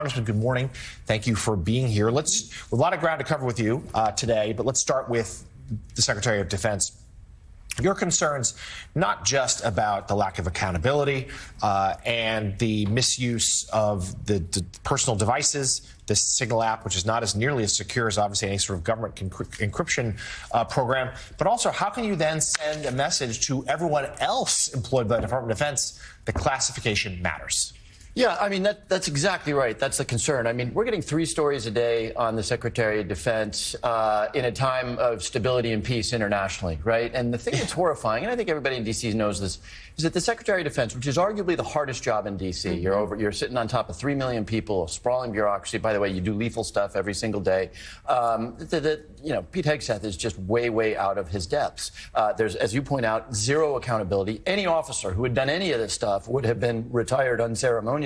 Congressman, good morning. Thank you for being here. We have a lot of ground to cover with you today, but let's start with the Secretary of Defense. Your concerns, not just about the lack of accountability and the misuse of the personal devices, the Signal app, which is not as nearly as secure as obviously any sort of government encryption program, but also how can you then send a message to everyone else employed by the Department of Defense that classification matters? Yeah, I mean, that's exactly right. That's the concern. I mean, we're getting 3 stories a day on the Secretary of Defense in a time of stability and peace internationally, right? And the thing that's horrifying, and I think everybody in D.C. knows this, is that the Secretary of Defense, which is arguably the hardest job in D.C., you're sitting on top of 3 million people, a sprawling bureaucracy. By the way, you do lethal stuff every single day. Pete Hegseth is just way out of his depths. There's, as you point out, zero accountability. Any officer who had done any of this stuff would have been retired unceremoniously.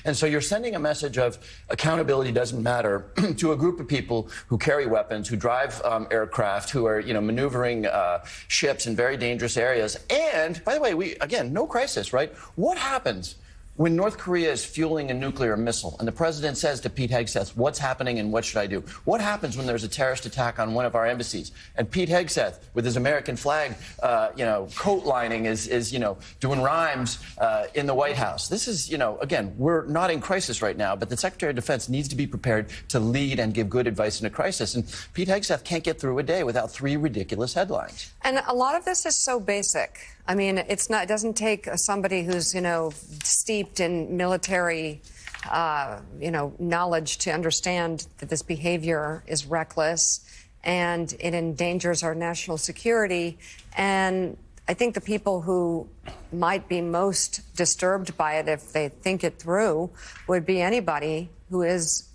And so you're sending a message of accountability doesn't matter to a group of people who carry weapons, who drive aircraft, who are, maneuvering ships in very dangerous areas. And, by the way, again, no crisis, right? What happens when North Korea is fueling a nuclear missile and the president says to Pete Hegseth, what's happening and what should I do? What happens when there's a terrorist attack on one of our embassies and Pete Hegseth, with his American flag, coat lining, is doing rhymes in the White House? This is, again, we're not in crisis right now, but the Secretary of Defense needs to be prepared to lead and give good advice in a crisis. And Pete Hegseth can't get through a day without 3 ridiculous headlines. And a lot of this is so basic. I mean, it doesn't take somebody who's, steeped in military, knowledge to understand that this behavior is reckless and it endangers our national security. And I think the people who might be most disturbed by it, if they think it through, would be anybody who is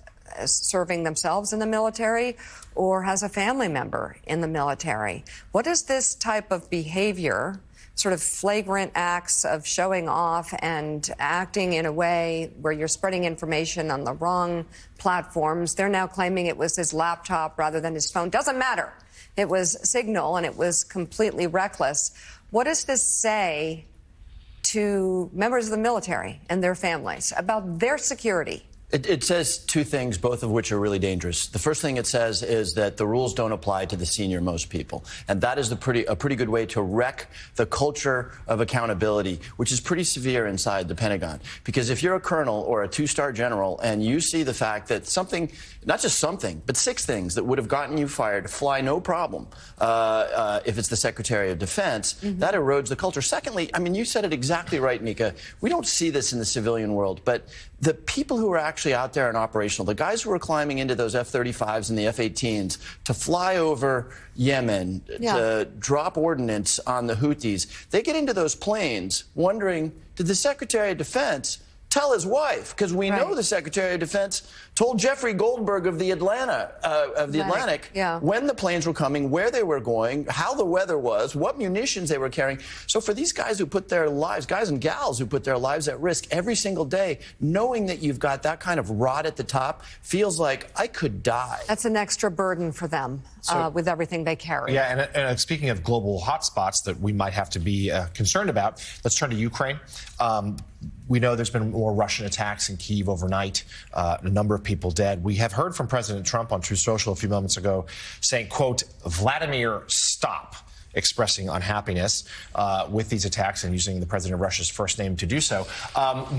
serving themselves in the military or has a family member in the military. What is this type of behavior, sort of flagrant acts of showing off and acting in a way where you're spreading information on the wrong platforms? They're now claiming it was his laptop rather than his phone. Doesn't matter. It was Signal, and it was completely reckless. What does this say to members of the military and their families about their security? It says 2 things, both of which are really dangerous. The first thing it says is that the rules don't apply to the senior-most people. And that is a pretty good way to wreck the culture of accountability, which is pretty severe inside the Pentagon. Because if you're a colonel or a 2-star general and you see the fact that something, not just something, but 6 things that would have gotten you fired fly no problem if it's the Secretary of Defense, that erodes the culture. Secondly, I mean, you said it exactly right, Mika. We don't see this in the civilian world, but the people who are actually out there and operational, the guys who are climbing into those F-35s and the F-18s to fly over Yemen, to drop ordnance on the Houthis, they get into those planes wondering, did the Secretary of Defense tell his wife? Because we know the Secretary of Defense told Jeffrey Goldberg of the Atlantic when the planes were coming, where they were going, how the weather was, what munitions they were carrying. So for these guys who put their lives, guys and gals who put their lives at risk every single day, knowing that you've got that kind of rod at the top feels like I could die. That's an extra burden for them with everything they carry. Yeah, and speaking of global hotspots that we might have to be concerned about, let's turn to Ukraine. We know there's been more Russian attacks in Kyiv overnight, a number of people dead. We have heard from President Trump on Truth Social a few moments ago saying, quote, Vladimir, stop, expressing unhappiness with these attacks and using the president of Russia's first name to do so.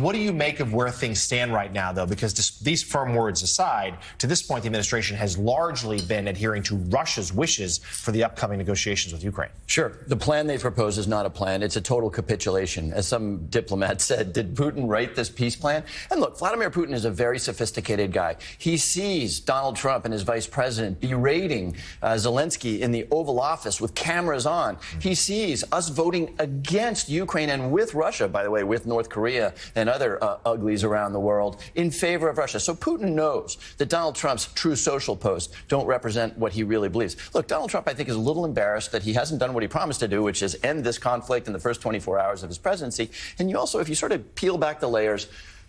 What do you make of where things stand right now, though? Because these firm words aside, to this point, the administration has largely been adhering to Russia's wishes for the upcoming negotiations with Ukraine. Sure. The plan they've proposed is not a plan. It's a total capitulation. As some diplomat said, did Putin write this peace plan? And look, Vladimir Putin is a very sophisticated guy. He sees Donald Trump and his vice president berating Zelensky in the Oval Office with cameras on. He sees us voting against Ukraine and with Russia, by the way, with North Korea and other uglies around the world, in favor of Russia. So Putin knows that Donald Trump's True Social posts don't represent what he really believes. Look, Donald Trump, I think, is a little embarrassed that he hasn't done what he promised to do, which is end this conflict in the first 24 hours of his presidency. And you also, if you sort of peel back the layers,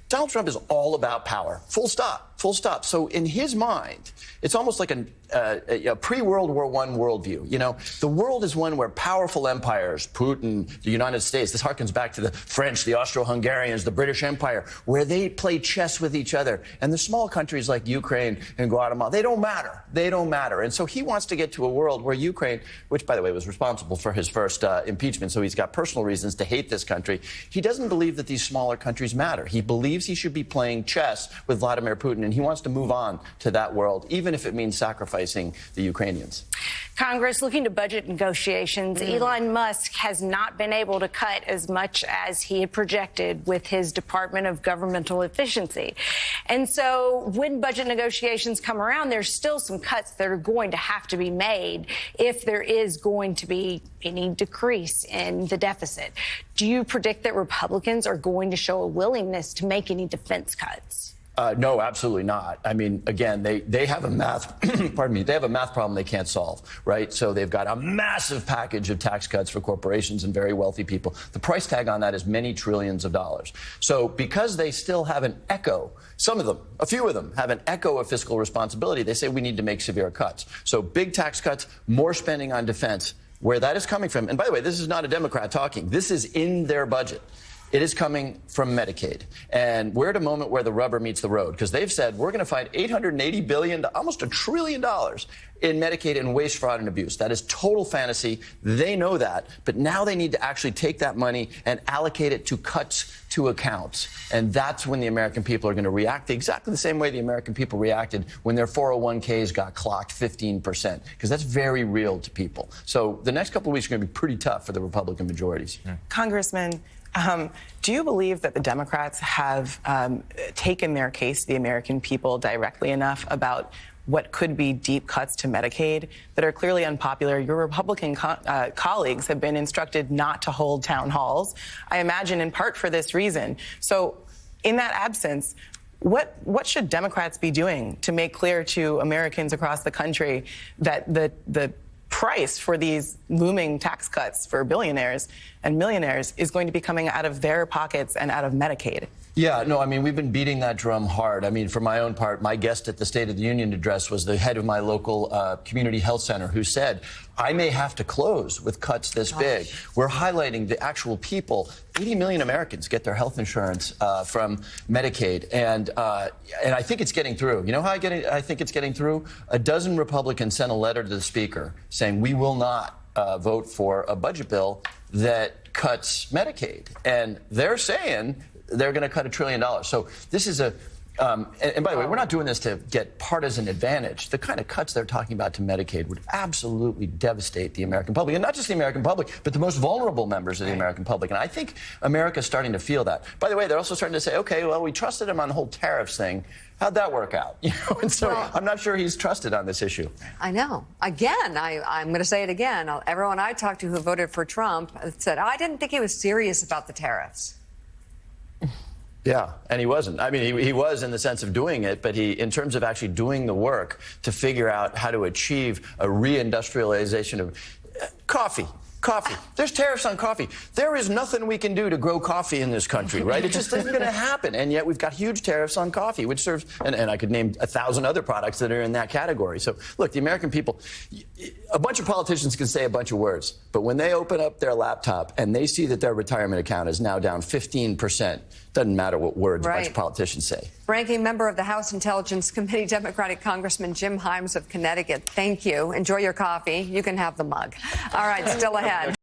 Donald Trump is all about power, full stop. full stop. So in his mind, it's almost like a pre-World War I worldview. You know, the world is one where powerful empires, Putin, the United States, this harkens back to the French, the Austro-Hungarians, the British Empire, where they play chess with each other. And the small countries like Ukraine and Guatemala, they don't matter. They don't matter. And so he wants to get to a world where Ukraine, which, by the way, was responsible for his first impeachment, so he's got personal reasons to hate this country. He doesn't believe that these smaller countries matter. He believes he should be playing chess with Vladimir Putin, and he wants to move on to that world, even if it means sacrificing the Ukrainians. Congress, looking to budget negotiations, Elon Musk has not been able to cut as much as he had projected with his Department of Governmental Efficiency. And so when budget negotiations come around, there's still some cuts that are going to have to be made if there is going to be any decrease in the deficit. Do you predict that Republicans are going to show a willingness to make any defense cuts? No, absolutely not. I mean, again, they have a math, pardon me, they have a math problem they can't solve, right? So they've got a massive package of tax cuts for corporations and very wealthy people. The price tag on that is many trillions of dollars. So because they still have an echo, some of them, a few of them, have an echo of fiscal responsibility, they say we need to make severe cuts. So big tax cuts, more spending on defense, where that is coming from. And by the way, this is not a Democrat talking. This is in their budget. It is coming from Medicaid. And we're at a moment where the rubber meets the road, because they've said we're going to find $880 billion, almost $1 trillion in Medicaid and waste, fraud, and abuse. That is total fantasy. They know that. But now they need to actually take that money and allocate it to cuts to accounts. And that's when the American people are going to react exactly the same way the American people reacted when their 401ks got clocked 15%, because that's very real to people. So the next couple of weeks are going to be pretty tough for the Republican majorities. Congressman, do you believe that the Democrats have taken their case to the American people directly enough about what could be deep cuts to Medicaid that are clearly unpopular? Your Republican colleagues have been instructed not to hold town halls, I imagine in part for this reason. So in that absence, what should Democrats be doing to make clear to Americans across the country that the price for these looming tax cuts for billionaires and millionaires is going to be coming out of their pockets and out of Medicaid? Yeah, no, I mean, we've been beating that drum hard. I mean, for my own part, my guest at the State of the Union address was the head of my local community health center, who said, I may have to close with cuts this big. We're highlighting the actual people. 80 million Americans get their health insurance from Medicaid, and I think it's getting through. You know how I think it's getting through? A dozen Republicans sent a letter to the Speaker saying we will not vote for a budget bill that cuts Medicaid, and they're saying they're going to cut $1 trillion. So this is a and by the way, we're not doing this to get partisan advantage. The kind of cuts they're talking about to Medicaid would absolutely devastate the American public. And not just the American public, but the most vulnerable members of the American public. And I think America's starting to feel that. By the way, they're also starting to say, okay, well, we trusted him on the whole tariffs thing. How'd that work out? You know, and so I'm not sure he's trusted on this issue. I know. Again, I'm going to say it again. Everyone I talked to who voted for Trump said, I didn't think he was serious about the tariffs. Yeah, and he wasn't. I mean, he was in the sense of doing it, but in terms of actually doing the work to figure out how to achieve a reindustrialization of coffee. There's tariffs on coffee. There is nothing we can do to grow coffee in this country, right? It just isn't going to happen. And yet we've got huge tariffs on coffee, which serves, and I could name 1,000 other products that are in that category. So, look, the American people, a bunch of politicians can say a bunch of words, but when they open up their laptop and they see that their retirement account is now down 15%, doesn't matter what words a bunch of politicians say. Ranking member of the House Intelligence Committee, Democratic Congressman Jim Himes of Connecticut, thank you. Enjoy your coffee. You can have the mug. All right, still ahead.